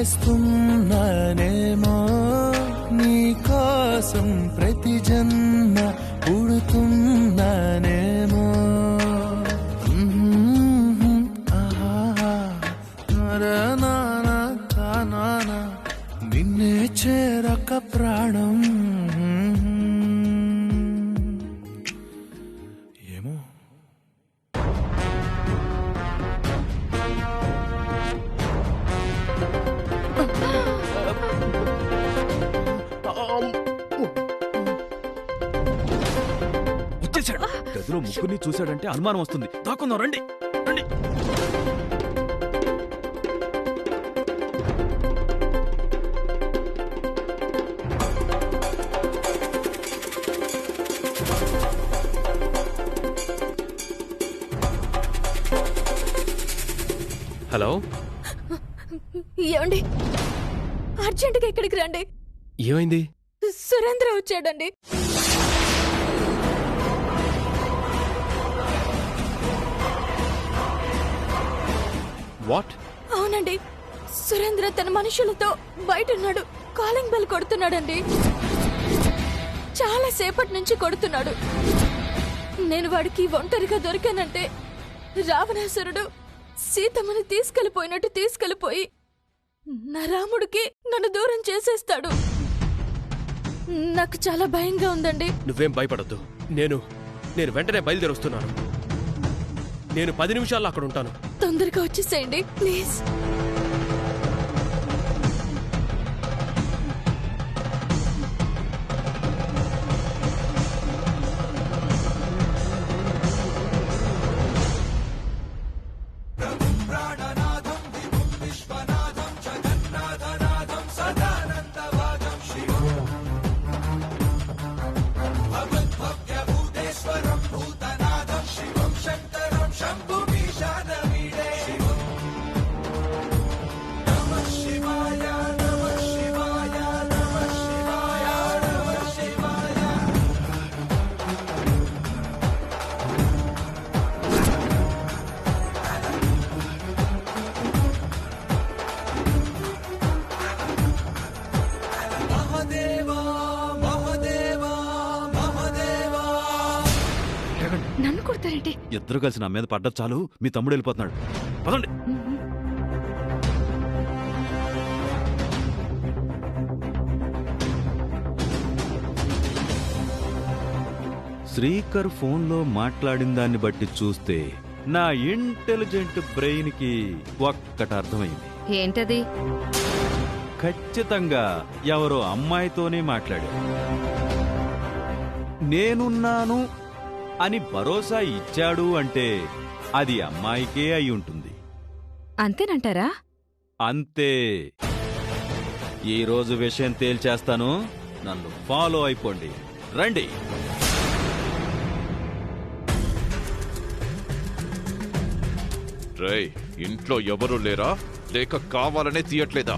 చేస్తున్నానేమో నీ కోసం ప్రతి జన్మ పుడుతున్నానేమో నిన్నే చేరక ప్రాణం ఏమో. వచ్చేసాడు. గదిలో ముగ్గురిని చూశాడంటే అనుమానం వస్తుంది. దాక్కుందాం రండి రండి. హలో, ఏమండి, అర్జెంటుగా ఇక్కడికి రండి. ఏమైంది? సురేంద్ర వచ్చాడండి. వాట్? అవునండి, సురేంద్ర తన మనుషులతో బయట ఉన్నాడు. కాలింగ్ బెల్ కొడుతున్నాడండి. చాలా సేపటి నుంచి కొడుతున్నాడు. నేను వాడికి ఒంటరిగా దొరికానంటే రావణాసురుడు సీతమ్మని తీసుకెళ్లిపోయి నా రాముడికి నన్ను దూరం చేసేస్తాడు. నాకు చాలా భయంగా ఉందండి. నువ్వేం భయపడద్దు. నేను వెంటనే బయలుదేరొస్తున్నాను. నేను 10 నిమిషాల్లో అక్కడ ఉంటాను. తొందరగా వచ్చేసేయండి ప్లీజ్. నన్ను కొడతారేంటి? ఇద్దరు కలిసి నా మీద పడ్డ చాలు, మీ తమ్ముడు వెళ్ళిపోతున్నాడు. పదండి. శ్రీకర్ ఫోన్లో మాట్లాడిన దాన్ని బట్టి చూస్తే నా ఇంటెలిజెంట్ బ్రెయిన్ కి ఒక్కటి అర్థమైంది. ఏంటది? ఖచ్చితంగా ఎవరో అమ్మాయితోనే మాట్లాడాడు. నేనున్నాను అని భరోసా ఇచ్చాడు అంటే అది అమ్మాయికే అయి ఉంటుంది. అంతేనంటారా? అంతే. ఈరోజు విషయం తేల్చేస్తాను. నన్ను ఫాలో అయిపోండి. రండి. రేయ్, ఇంట్లో ఎవరూ లేరా? లేక కావాలనే తీయట్లేదా?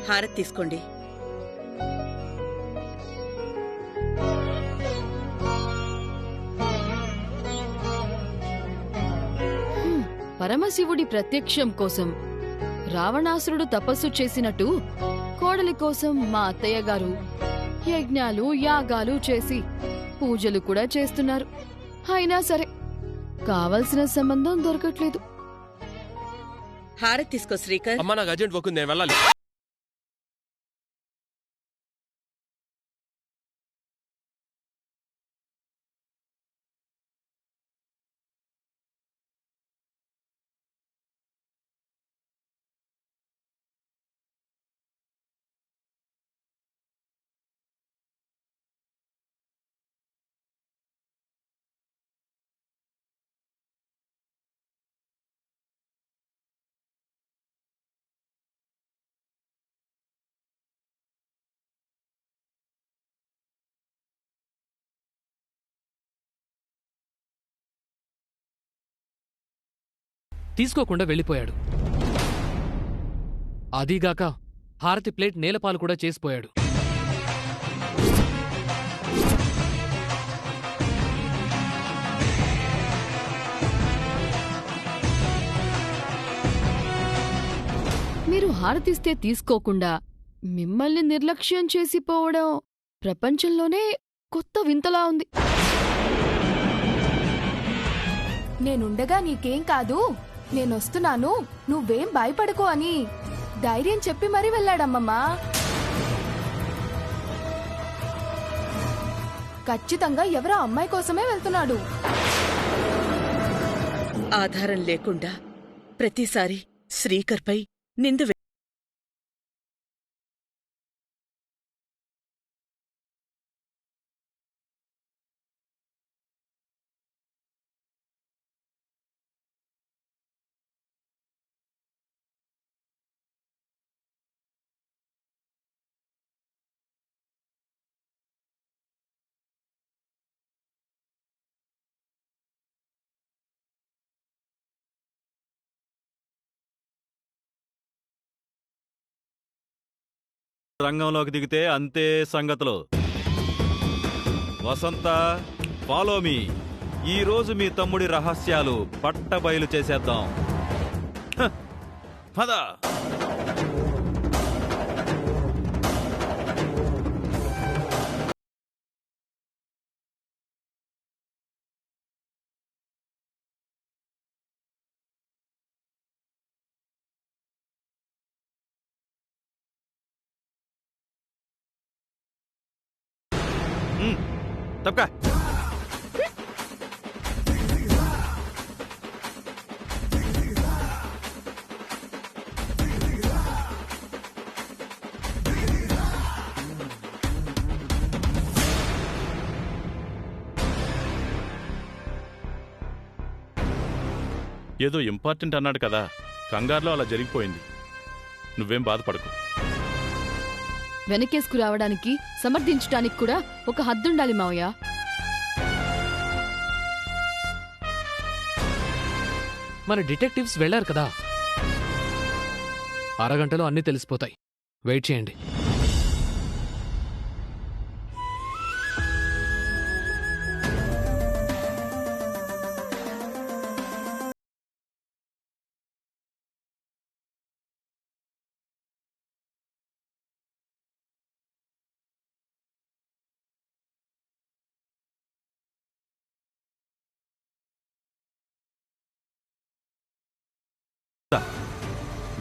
హారతి తీసుకోండి. పరమశివుడి ప్రత్యక్షం కోసం రావణాసురుడు తపస్సు చేసినట్టు కోడలి కోసం మా అత్తయ్య గారు యజ్ఞాలు యాగాలు చేసి పూజలు కూడా చేస్తున్నారు. అయినా సరే కావలసిన సంబంధం దొరకట్లేదు. హారతి తీసుకో శ్రీకర్. అమ్మా, నాకు అర్జెంట్ వర్క్ ఉంది, నేను వెళ్ళాలి. తీసుకోకుండా వెళ్ళిపోయాడు. అదీగాక హారతి ప్లేట్ నేలపాలు కూడా చేసిపోయాడు. మీరు హారతిస్తే తీసుకోకుండా మిమ్మల్ని నిర్లక్ష్యం చేసిపోవడం ప్రపంచంలోనే కొత్త వింతలా ఉంది. నేనుండగా నీకేం కాదు, నేనొస్తున్నాను, నువ్వేం భయపడకు అని ధైర్యం చెప్పి మరీ వెళ్ళాడమ్మమ్మా. ఖచ్చితంగా ఎవరో అమ్మాయి కోసమే వెళ్తున్నాడు. ఆధారం లేకుండా ప్రతిసారి శ్రీకర్పై నింద రంగంలోకి దిగితే అంతే సంగతులు. వసంత, ఫాలో మీ. ఈ రోజు మీ తమ్ముడి రహస్యాలు పట్టబయలు చేసేద్దాం. హ, పద. తప్పకా. ఏదో ఇంపార్టెంట్ అన్నాడు కదా, కంగారులో అలా జరిగిపోయింది. నువ్వేం బాధపడకు. వెనకేసుకు రావడానికి సమర్థించటానికి కూడా ఒక హద్దుండాలి మావయ్య. మన డిటెక్టివ్స్ వెళ్లారు కదా, అరగంటలో అన్నీ తెలిసిపోతాయి. వెయిట్ చేయండి.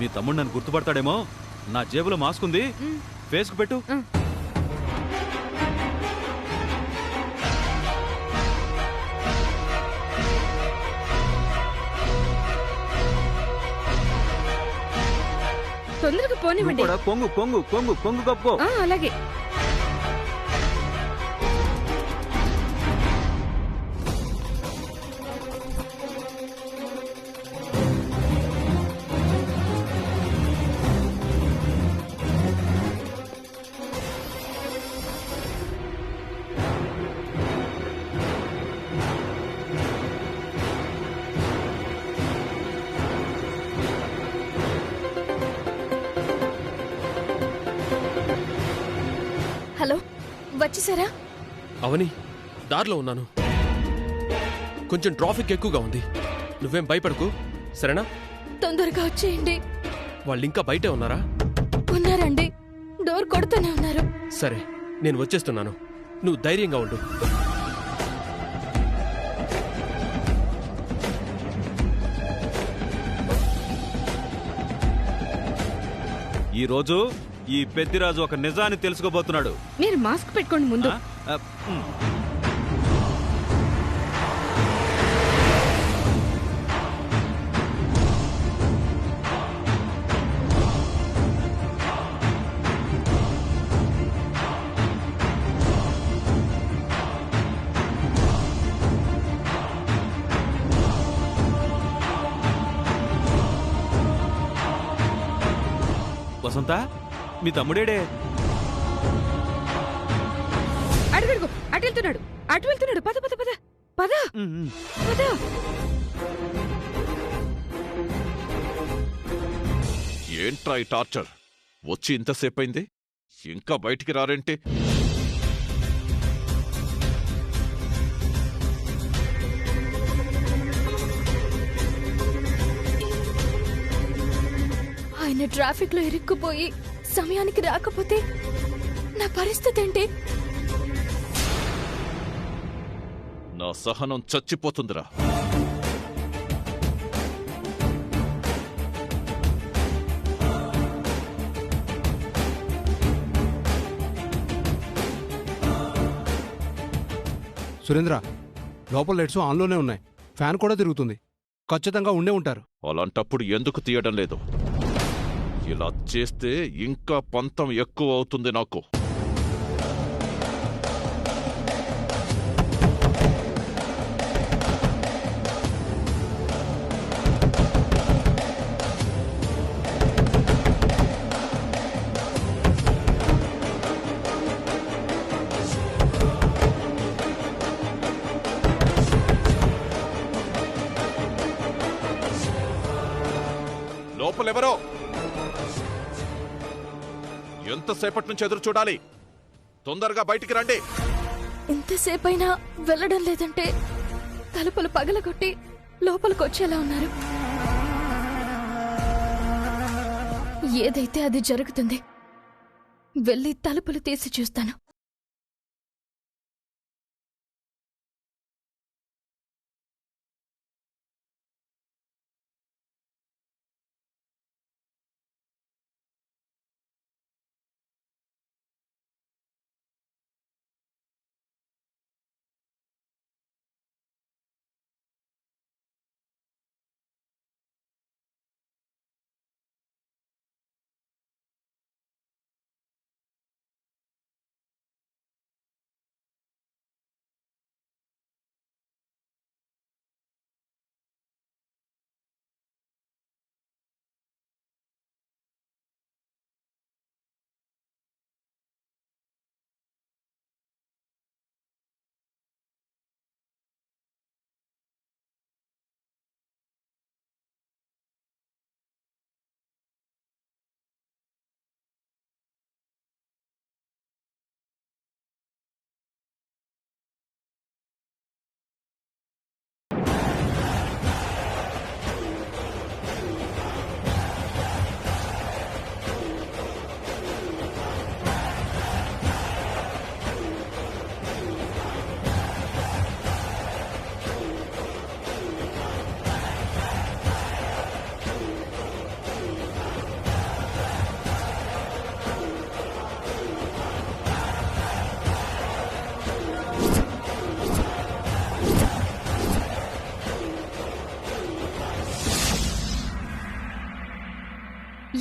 మీ తమ్ముడు నన్ను గుర్తుపడతాడేమో. నా జేబులో మాస్క్ ఉంది, ఫేస్కు పెట్టు. తొందరగా పోనివ్వండి. కొంగు కొంగు కొంగు కొంగు కప్పుకో. అలాగే. హలో, వచ్చేసారా? అవని, దారిలో ఉన్నాను. కొంచెం ట్రాఫిక్ ఎక్కువగా ఉంది. నువ్వేం భయపడకు, సరేనా? తొందరగా వచ్చేయండి. వాళ్ళింకా బయటే ఉన్నారా? ఉన్నారండి, డోర్ కొడుతూనే ఉన్నారు. సరే, నేను వచ్చేస్తున్నాను. నువ్వు ధైర్యంగా ఉండు. ఈరోజు ఈ పెద్దిరాజు ఒక నిజాన్ని తెలుసుకోబోతున్నాడు. మీరు మాస్క్ పెట్టుకోండి ముందు. వసంత, మీ తమ్ముడేడే? అడుగు, అటు వెళ్తున్నాడు, అటు వెళ్తున్నాడు. పద పద పద పద పద. ఏంట్రా ఈ టార్చర్? వచ్చి ఇంతసేపు అయింది, ఇంకా బయటికి రారేంటి? ఆయన నేను ట్రాఫిక్ లో ఇరుక్కుపోయి సమయానికి రాకపోతే నా పరిస్థితి ఏంటి? నా సహనం చచ్చిపోతుందిరా. సురేంద్ర, లోపల లైట్స్ ఆన్లోనే ఉన్నాయి, ఫ్యాన్ కూడా తిరుగుతుంది. ఖచ్చితంగా ఉండే ఉంటారు. అలాంటప్పుడు ఎందుకు తీయడం లేదు? ఇలా చేస్తే ఇంకా పంతం ఎక్కువ అవుతుంది నాకు. లోపలెవరో? ఎంతసేపటి నుంచి ఎదురు చూడాలి? తొందరగా బయటికి రండి. ఇంతసేపైనా వెళ్ళడం లేదంటే తలుపులు పగలగొట్టి లోపలికి వచ్చేలా ఉన్నారు. ఏదైతే అది జరుగుతుంది. వెళ్ళి తలుపులు తీసి చూస్తాను.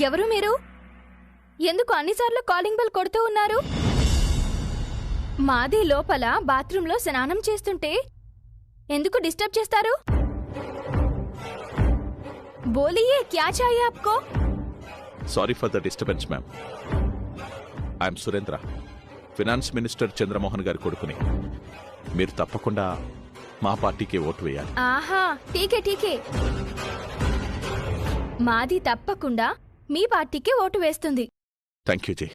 ఎవరు మీరు? ఎందుకు అన్నిసార్లు కాలింగ్ బెల్ కొడుతూ ఉన్నారు? మాది లోపల బాత్రూంలో స్నానం చేస్తుంటే ఎందుకు డిస్టర్బ్ చేస్తారు? బోలియే, క్యా చాహియే ఆప్కో? Sorry for the disturbance ma'am. I'm Surendra, finance minister Chandramohan గారి కొడుకుని. మీరు తప్పకుండా మా పార్టీకి ఓటు వేయాలి. ఆహా, ఠీకే ఠీకే. మాది తప్పకుండా మీ పార్టీకి ఓటు వేస్తుంది. Thank you ji.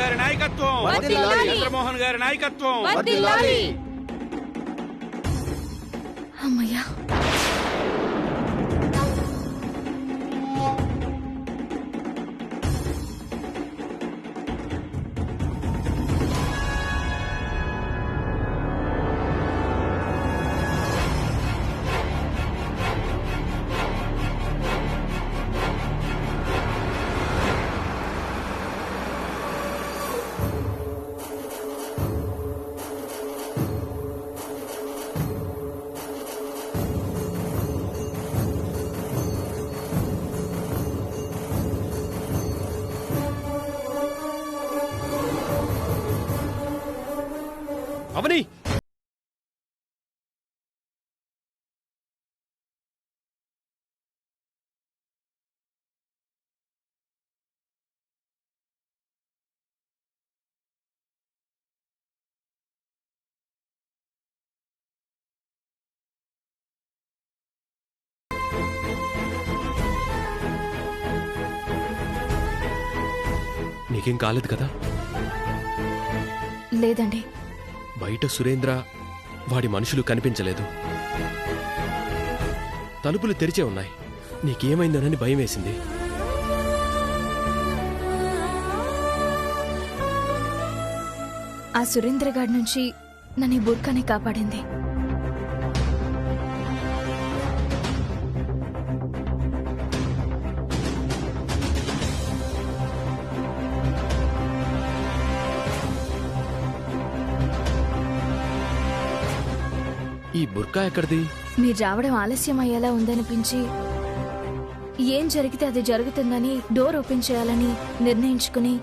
గారి నాయకత్వం, చంద్రమోహన్ గారి నాయకత్వం. అమ్మయ్యా, అవని, నీకేం కాలేదు కదా? లేదండి. బయట సురేంద్ర, వాడి మనుషులు కనిపించలేదు. తలుపులు తెరిచే ఉన్నాయి. నీకేమైందోనని భయం వేసింది. ఆ సురేంద్ర గారి నుంచి నన్ను ఈ బుర్కాని కాపాడింది. ఈ బుర్కా ఎక్కడిది? మీరు రావడం ఆలస్యం అయ్యేలా ఉందనిపించి ఏం జరిగితే అది జరుగుతుందని డోర్ ఓపెన్ చేయాలని నిర్ణయించుకుని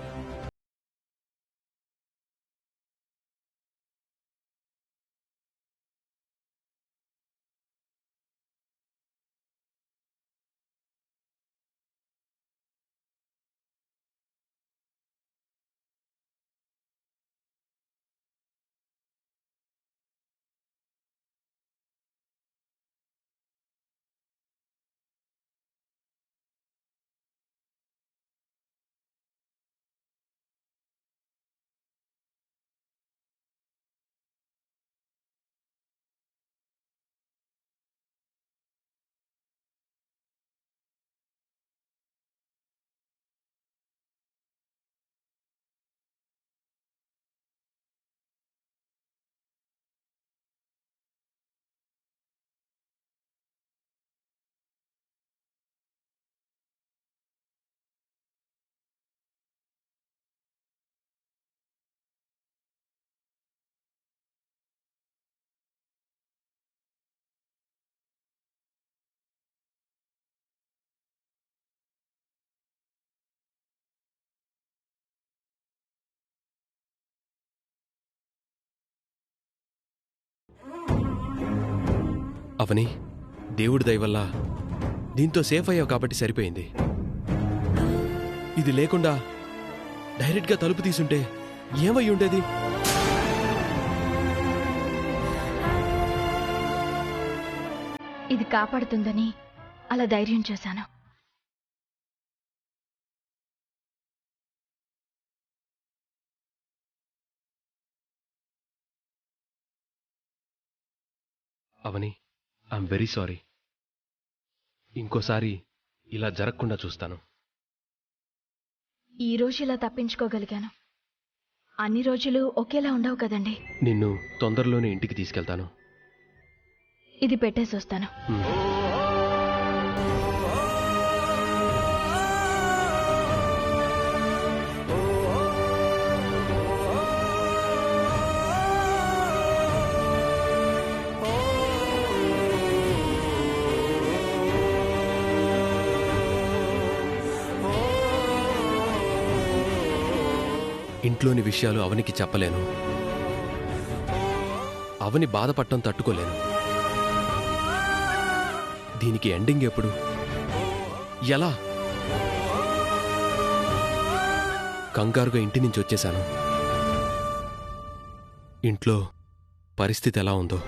అవని, దేవుడి దయ వల్ల దీంతో సేఫ్ అయ్యావు కాబట్టి సరిపోయింది. ఇది లేకుండా డైరెక్ట్గా తలుపు తీసుంటే ఏమై ఉండేది? ఇది కాపాడుతుందని అలా ధైర్యం చేశాను. అవని, ఐఎమ్ వెరీ సారీ. ఇంకోసారి ఇలా జరగకుండా చూస్తాను. ఈ రోజు ఇలా తప్పించుకోగలిగాను. అన్ని రోజులు ఒకేలా ఉండవు కదండి. నిన్ను తొందరలోనే ఇంటికి తీసుకెళ్తాను. ఇది పెట్టేసి వస్తాను. ఇంట్లోని విషయాలు అవనికి చెప్పలేను. అవని బాధపడటం తట్టుకోలేను. దీనికి ఎండింగ్ ఎప్పుడు? ఎలా? కంగారుగా ఇంటి నుంచి వచ్చేశాను. ఇంట్లో పరిస్థితి ఎలా ఉందో